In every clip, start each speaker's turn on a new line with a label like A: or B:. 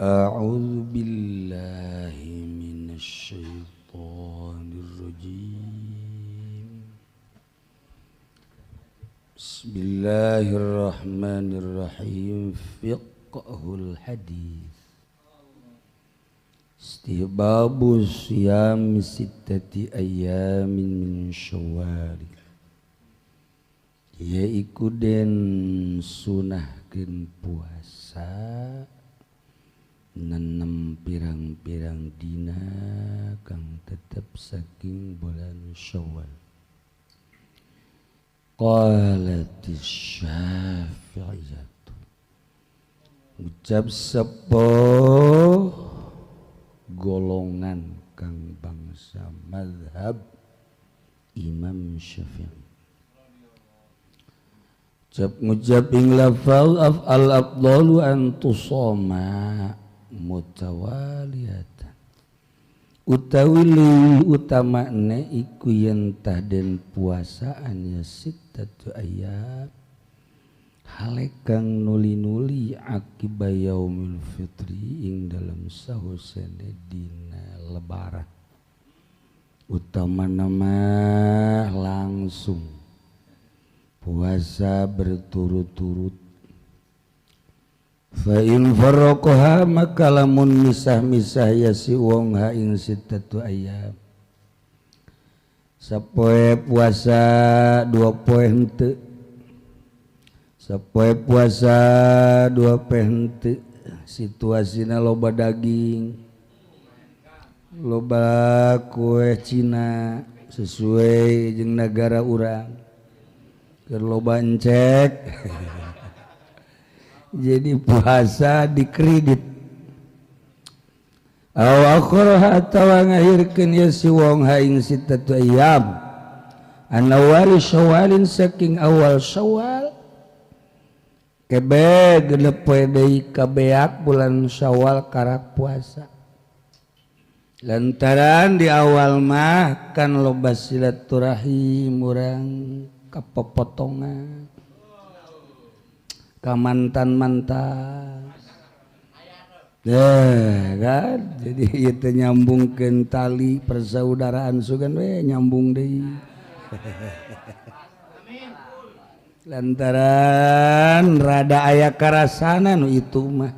A: A'udzu billahi minasy syaithanir rajim. Bismillahirrahmanirrahim. Fiqhul hadis. Istihbabu siyam sittati ayamin min Syawal. Yaiku den sunahkeun puasa 6 pirang-pirang dina kang tetep saking bulan Syawal. Qalatis Syafi'iyah, ucap sepuh golongan kang bangsa mazhab Imam Syafi'i. Ngucap ing lafal af'al afdalu an tusoma mutawaliyatan, utawi leuwih utamane iku yen tah den puasaannya sittatu ayam halek kang nuli-nuli akiba yaumil fitri ing dalam sahusene dina lebaran, utamana mah langsung puasa berturut-turut. Fa in faraqaha maka lamun misah-misah ya si wong ha ing sittatu ayam, sapoe puasa 2 poe henteu, sapoe puasa 2 poe henteu, situasina loba daging, loba kue Cina sesuai jeung negara urang, keur loba encek jadi puasa dikredit. Aw akhraha atawa ngahirkeun ya si wong ha ing sittatu ayyam an awal Syawalin saking awal Syawal kebe genep poe deui kabeak bulan Syawal karak puasa. Lantaran di awal mah kan loba silaturahim urang kapopotongan ka mantan-mantan. Kan jadi itu nyambungkeun tali persaudaraan sugan we nyambung deui. Lantaran rada aya karasana nu itu mah.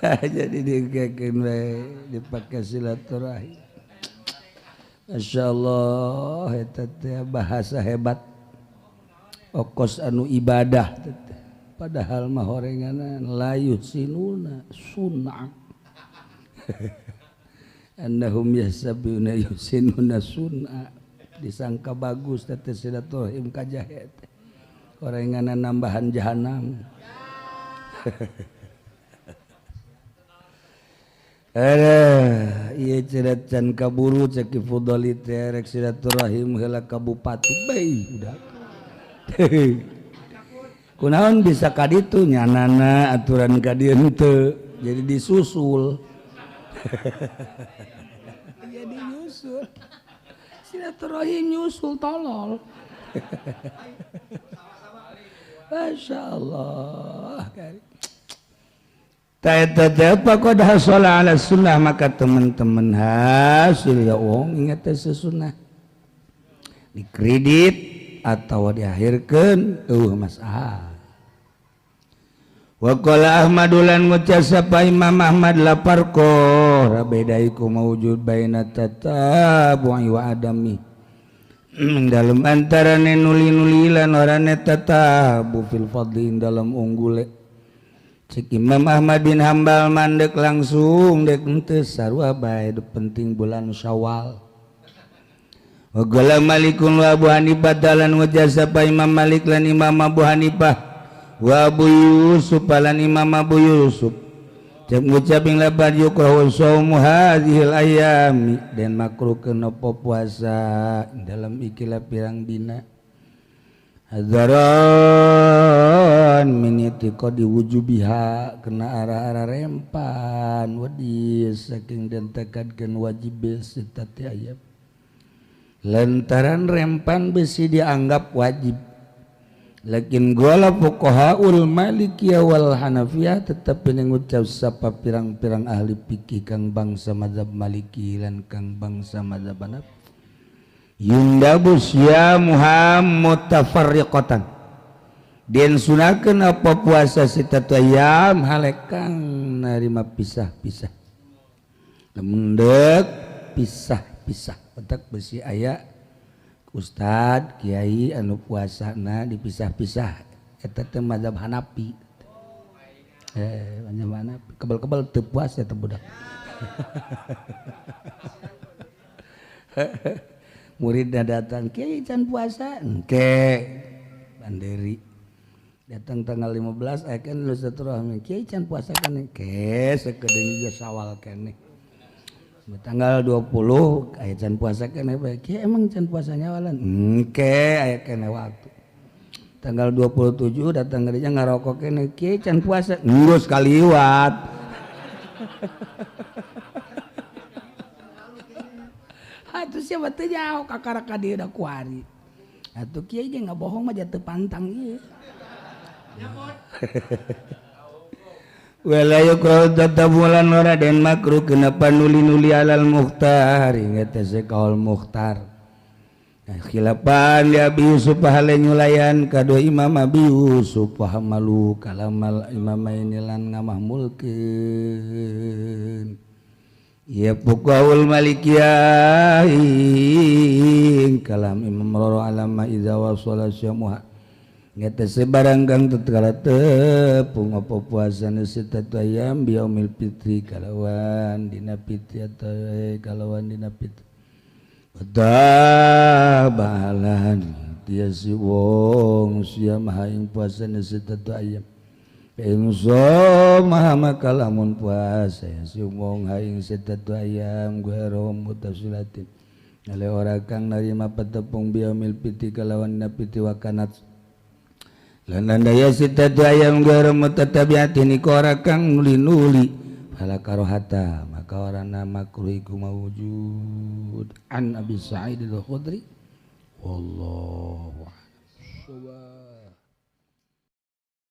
A: Jadi digekeun we dipake silaturahim. Masyaallah eta teh bahasa hebat. Okos anu ibadah teh. Padahal mah horenganan la yusinuna sun'a. Annahum yahsabuna yusinuna sun'a. Disangka bagus teh silaturahim ka jahe teh. Horenganan nambahan jahanam. Iya cerat can kaburu cek fudoli teh rek silaturahim heula ka bupati bae udah. Kunaon bisa ka ditu nyanana aturan ka dieu henteu jadi disusul. Jadi nyusul. Silaturahim nyusul tolol. Masyaallah. Ta'ata qad hasala ala sunnah maka teman-teman hasil ya wong ingat sesunnah dikredit atau diakhirkeun masalah. Wa qala Ahmadulan ngucap sapa Imam Ahmad la farqa rabedaiku maujud baina tatabu'i wa adami dalam antarane nuli-nuli lan orane tatabu fil fadli dalam unggule. Cik Imam Ahmad bin Hambal mandek langsung dek ente sarua bae penting bulan Syawal. Wa qala Malikun wa Abu Hanifah dalan wajasa pa Imam Malik lan Imam Abu Hanifah wa Abu Yusuf lan Imam Abu Yusuf ngucaping lapan yukrahu shaumu hadhil ayami dan makruh kena puasa dalam ikilah pirang dina hadaran miniti qadi wujubiha kena arah-arah rempan wadis saking dan tekadkeun wajib setati ayam lantaran rempan besi dianggap wajib. Lakin gola fuqahaul malikiyah wal hanafiyah tetap ngucap sapa pirang-pirang ahli fikih kang bangsa mazhab maliki lan kang bangsa mazhab hanafi yundabu syamuha mutafarriqatan den sunahkeun apa puasa sitatu ayam halekang narima pisah-pisah lamun deuk pisah-pisah petak besi aya Ustad, Kiai anu puasana dipisah-pisah eta teh mazhab Hanafi. Mazhab Hanafi kebal-kebal teu puasa teh budak. Muridna datang, "Kiai can puasa?" "Engke." Banderi. Datang tanggal 15 aya kan lu silaturahmi, "Kiai can puasa kan?" "Engke, sakedeung geus sawal keneh." Tanggal 20 aya can puasa keneh bae. Kieu emang can puasanya walan? Engke aya keneh waktu. Tanggal 27 datang gereja ngarokok keneh. Kieu can puasa? Ngurus kaliwat. Atuh siapa teh jauh kakara ka dieu da kuari. Atuh kieu ge ngabohong mah jatuh pantang ieu. Wala yukrahu tatabulan ora den makruh kenapa nuli-nuli alal mukhtar ingat teh kaul mukhtar. Khilafan li Abi Yusuf hale nyulayan kado Imam Abi Yusuf hamalu kalamal imamaini lan ngamahmulkeun. Ya fuqaul malikiyah kalam Imam Roro alama idza wasala syamuha ngeta sebarang kang tatkala tepung apa puasana satatu ayam biaumil fitri kalawan dina fitri atau kalawan dina fitri tabalan tiya si wong sia maha ing puasana satatu ayam ing maha maka lamun puasa si wong haing satatu ayam guero mutasilatin ale ora kang narima patepung biaumil fitri kalawan dina fitri wakanat lan daya sitatu ayam garam mutatabiatin ikora kang nuli-nuli fala karohata maka orana makruh iku mawujud an Abi Sa'id al-Khudri wallahu a'lam.